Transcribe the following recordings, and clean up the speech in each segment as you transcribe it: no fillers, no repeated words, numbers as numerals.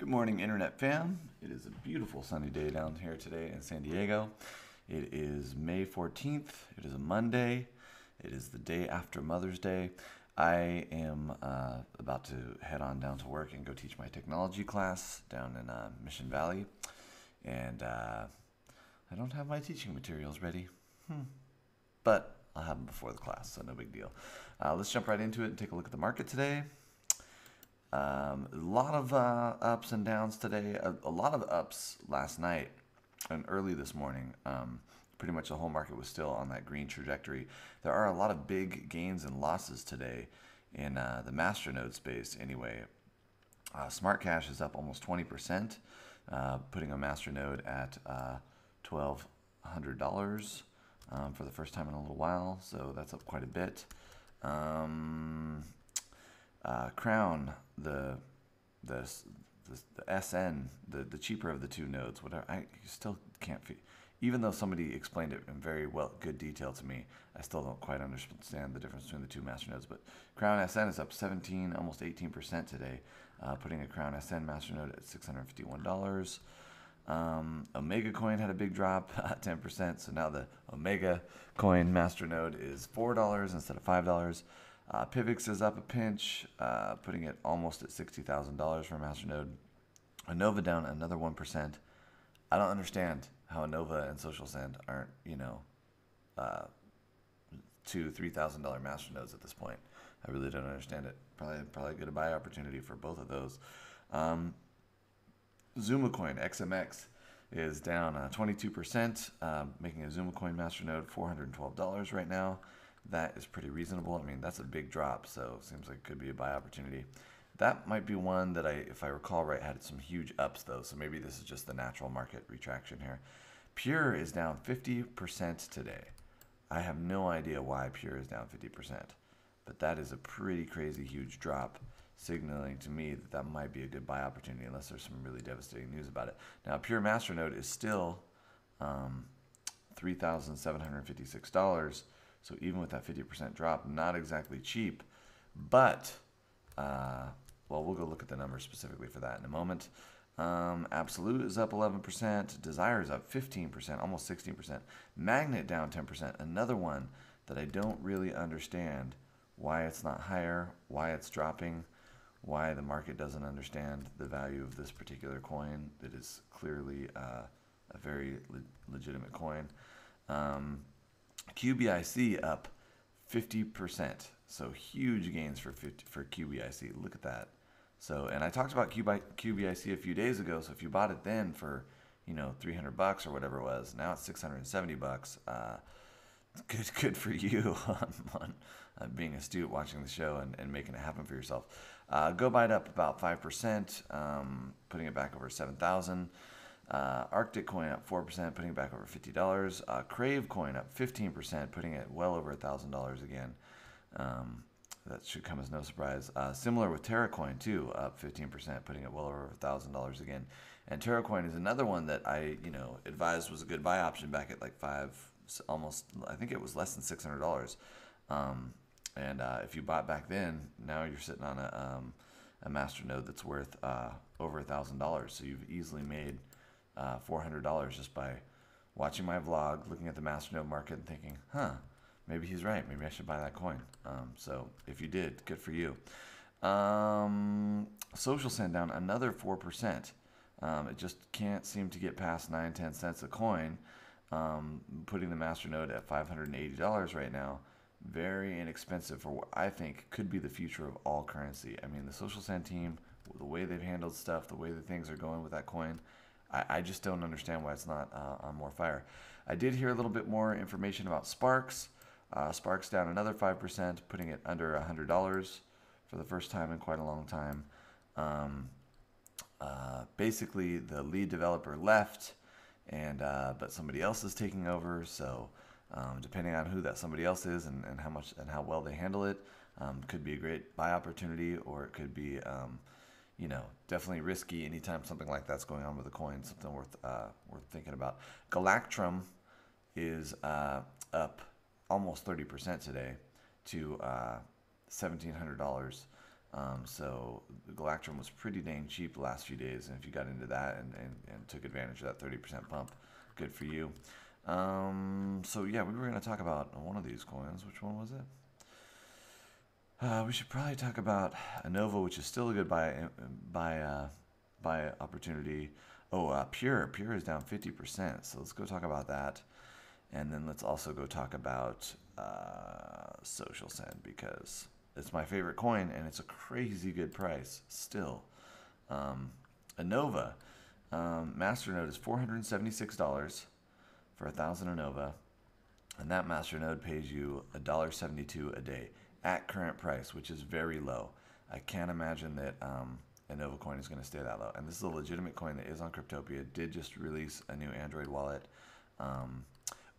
Good morning, Internet fam. It is a beautiful sunny day down here today in San Diego. It is May 14th. It is a Monday. It is the day after Mother's Day. I am about to head on down to work and go teach my technology class down in Mission Valley. And I don't have my teaching materials ready. But I'll have them before the class, so no big deal. Let's jump right into it and take a look at the market today. A lot of ups and downs today. A lot of ups last night and early this morning. Pretty much the whole market was still on that green trajectory. There are a lot of big gains and losses today in the MasterNode space anyway. Smart Cash is up almost 20%, putting a MasterNode at $1,200 for the first time in a little while, so that's up quite a bit. Crown, the SN, the cheaper of the two nodes, whatever, I still can't even though somebody explained it in very good detail to me, I still don't quite understand the difference between the two master nodes. But Crown SN is up 17, almost 18% today, putting a Crown SN master node at $651. Omega coin had a big drop, 10%. So now the Omega coin master node is $4 instead of $5. Pivx is up a pinch, putting it almost at $60,000 for a masternode. Anova down another 1%. I don't understand how Anova and Social Send aren't, $2,000-$3,000 masternodes at this point. I really don't understand it. Probably a good buy opportunity for both of those. Zuma coin XMX is down 22%, making a Zuma coin masternode $412 right now. That is pretty reasonable. I mean, that's a big drop, so it seems like it could be a buy opportunity. That might be one that if I recall right, had some huge ups though, so maybe this is just the natural market retraction here. Pure is down 50% today. I have no idea why Pure is down 50%, but that is a pretty crazy huge drop, signaling to me that that might be a good buy opportunity unless there's some really devastating news about it. Now, Pure Masternode is still $3,756. So even with that 50% drop, not exactly cheap, but, well, we'll go look at the numbers specifically for that in a moment. Absolute is up 11%. Desire is up 15%, almost 16%. Magnet down 10%. Another one that I don't really understand why it's not higher, why it's dropping, why the market doesn't understand the value of this particular coin. It is clearly a very legitimate coin. QBIC up 50%, so huge gains for QBIC. Look at that. So, and I talked about QBIC a few days ago. So if you bought it then for, $300 or whatever it was, now it's $670. Good for you on being astute, watching the show and making it happen for yourself. Go buy it up about 5%, putting it back over 7,000. Arctic coin up 4%, putting it back over $50. Crave coin up 15%, putting it well over $1,000 again. That should come as no surprise. Similar with Terracoin too, up 15%, putting it well over $1,000 again. And Terracoin is another one that I, advised was a good buy option back at like I think it was less than $600. And if you bought back then, now you're sitting on a masternode that's worth over $1,000. So you've easily made $400 just by watching my vlog, looking at the masternode market and thinking, maybe he's right. Maybe I should buy that coin. So if you did, good for you. Social Send down another 4%. It just can't seem to get past 9-10 cents a coin, putting the masternode at $580 right now. Very inexpensive for what I think could be the future of all currency. I mean, the Social Send team, the way they've handled stuff, the way that things are going with that coin, I just don't understand why it's not on more fire. I did hear a little bit more information about Sparks. Sparks down another 5%, putting it under $100 for the first time in quite a long time. Basically, the lead developer left, but somebody else is taking over. So, depending on who that somebody else is and how well they handle it, could be a great buy opportunity, or it could be definitely risky anytime something like that's going on with a coin, something worth thinking about. Galactrum is up almost 30% today to $1,700. So Galactrum was pretty dang cheap the last few days, and if you got into that and took advantage of that 30% pump, good for you. So yeah, we were going to talk about one of these coins. Which one was it? We should probably talk about Nova, which is still a good buy opportunity. Oh, Pure is down 50%. So let's go talk about that, and then let's also go talk about Social Send, because it's my favorite coin and it's a crazy good price still. Nova, MasterNode is $476 for 1,000 Nova, and that MasterNode pays you $1.72 a day at current price, which is very low. I can't imagine that a Nova coin is going to stay that low. And this is a legitimate coin that is on Cryptopia. Did just release a new Android wallet.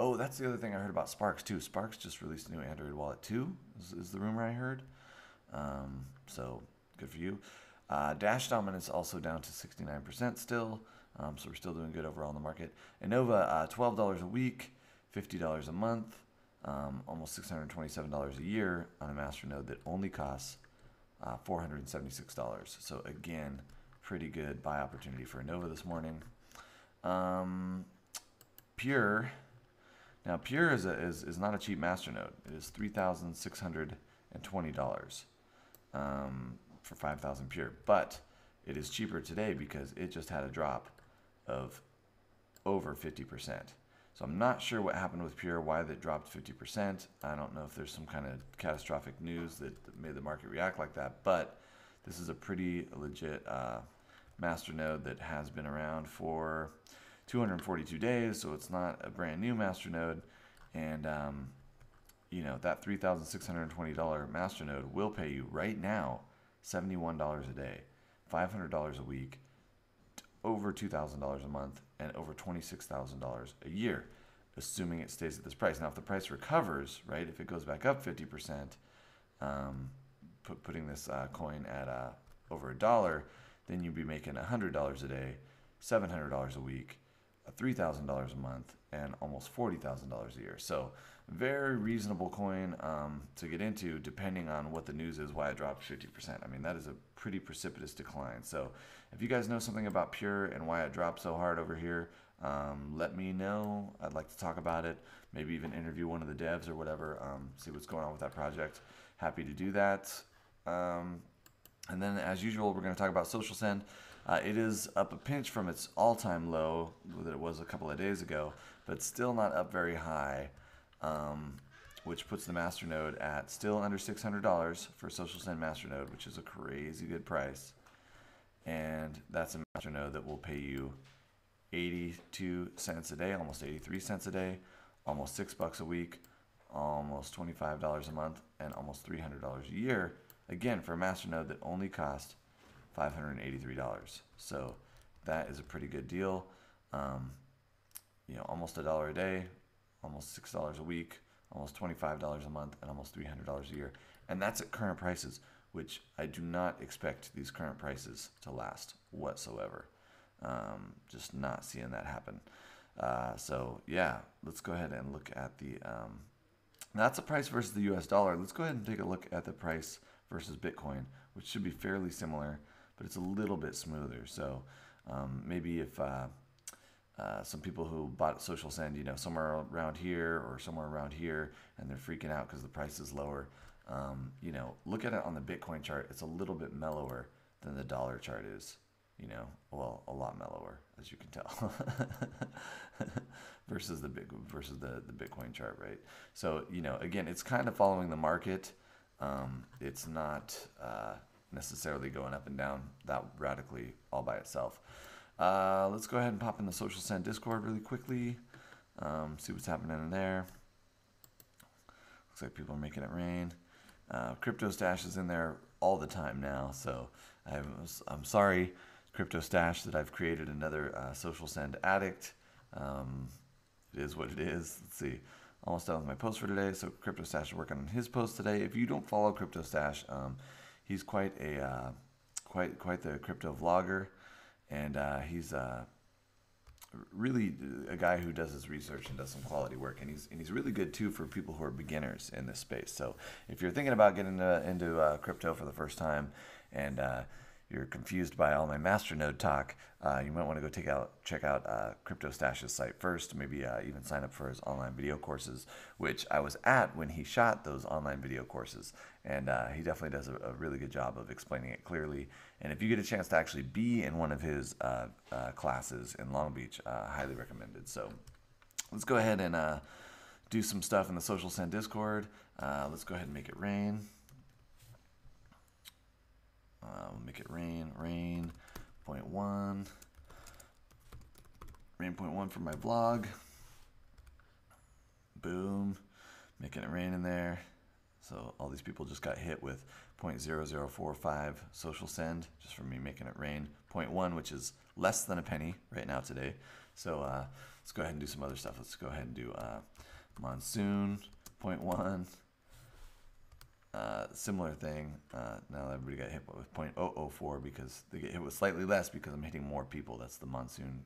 Oh, that's the other thing I heard about Sparks too. Sparks just released a new Android wallet too, is the rumor I heard. So good for you. Dash Dominance also down to 69% still. So we're still doing good overall in the market. Innova, $12 a week, $50 a month, almost $627 a year on a MasterNode that only costs $476. So again, pretty good buy opportunity for Innova this morning. Pure. Now Pure is not a cheap MasterNode. It is $3,620 for 5,000 Pure, but it is cheaper today because it just had a drop of over 50%. So I'm not sure what happened with Pure, why that dropped 50%. I don't know if there's some kind of catastrophic news that made the market react like that, but this is a pretty legit MasterNode that has been around for 242 days, so it's not a brand new MasterNode. And you know, that $3,620 MasterNode will pay you right now $71 a day, $500 a week, over $2,000 a month, and over $26,000 a year, assuming it stays at this price. Now, if the price recovers, right, if it goes back up 50%, putting this coin at over $1, then you'd be making $100 a day, $700 a week, $3,000 a month, and almost $40,000 a year. So very reasonable coin to get into, depending on what the news is, why it dropped 50%. I mean, that is a pretty precipitous decline. So if you guys know something about Pure and why it dropped so hard over here, let me know. I'd like to talk about it, maybe even interview one of the devs or whatever, see what's going on with that project. Happy to do that. And then, as usual, we're going to talk about Social Send. It is up a pinch from its all-time low that it was a couple of days ago, but still not up very high, which puts the MasterNode at still under $600 for Social Send MasterNode, which is a crazy good price. And that's a MasterNode that will pay you 82 cents a day, almost 83 cents a day, almost $6 a week, almost $25 a month, and almost $300 a year. Again, for a MasterNode that only cost $583. So that is a pretty good deal. You know, almost $1 a day, almost $6 a week, almost $25 a month, and almost $300 a year. And that's at current prices, which I do not expect these current prices to last whatsoever. Just not seeing that happen. So yeah, let's go ahead and look at the, that's the price versus the US dollar. Let's go ahead and take a look at the price versus Bitcoin, which should be fairly similar, but it's a little bit smoother. So maybe if some people who bought Social Send, you know, somewhere around here or somewhere around here, and they're freaking out because the price is lower, you know, look at it on the Bitcoin chart. It's a little bit mellower than the dollar chart is, you know, well, a lot mellower, as you can tell, versus the Bitcoin chart, right? So, you know, again, it's kind of following the market. It's not necessarily going up and down that radically all by itself. Let's go ahead and pop in the Social Send Discord really quickly. See what's happening in there. Looks like people are making it rain. Crypto Stash is in there all the time now, so I'm sorry, Crypto Stash, that I've created another Social Send addict. It is what it is. Let's see. Almost done with my post for today. So Crypto Stash is working on his post today. If you don't follow Crypto Stash, he's quite the crypto vlogger, and he's really a guy who does his research and does some quality work, and he's really good too for people who are beginners in this space. So if you're thinking about getting into crypto for the first time, and you're confused by all my MasterNode talk, you might want to go check out Crypto Stash's site first. Maybe even sign up for his online video courses, which I was at when he shot those online video courses, and he definitely does a really good job of explaining it clearly. And if you get a chance to actually be in one of his classes in Long Beach, highly recommended. So let's go ahead and do some stuff in the Social Send Discord. Let's go ahead and make it rain. We'll make it rain 0.1. Rain 0.1 for my vlog. Boom. Making it rain in there. So all these people just got hit with 0.0045 social send just from me making it rain. 0.1, which is less than a penny right now today. So let's go ahead and do some other stuff. Let's go ahead and do monsoon 0.1. Similar thing. Now everybody got hit with 0.004 because they get hit with slightly less because I'm hitting more people. That's the monsoon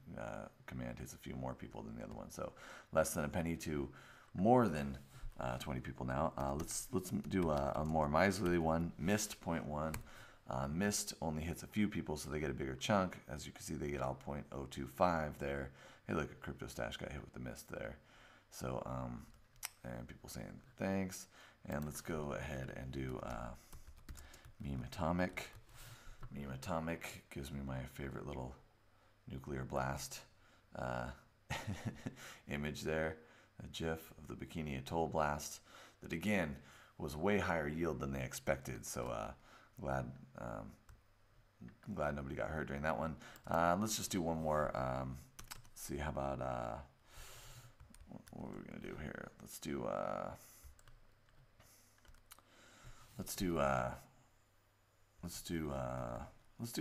command, hits a few more people than the other one. So less than a penny to more than 20 people now. Let's do a more miserly one. Mist 0.1. Mist only hits a few people, so they get a bigger chunk. As you can see, they get all 0.025 there. Hey, look, a Crypto Stash got hit with the mist there. So, and people saying thanks. And let's go ahead and do Meme Atomic. Meme Atomic gives me my favorite little nuclear blast image there. A GIF of the Bikini Atoll blast that again was way higher yield than they expected. So glad nobody got hurt during that one. Let's just do one more. See, how about what are we gonna do here? Let's do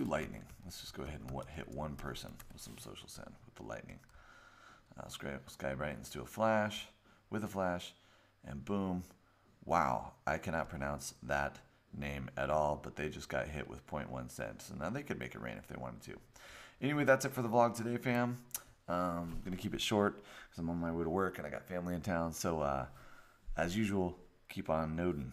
lightning. Let's just go ahead and hit one person with some social send with the lightning. Sky brightens to a flash, with a flash, and boom. Wow, I cannot pronounce that name at all, but they just got hit with 0.1 cents. So now they could make it rain if they wanted to. Anyway, that's it for the vlog today, fam. I'm going to keep it short because I'm on my way to work and I got family in town. So, as usual, keep on noding.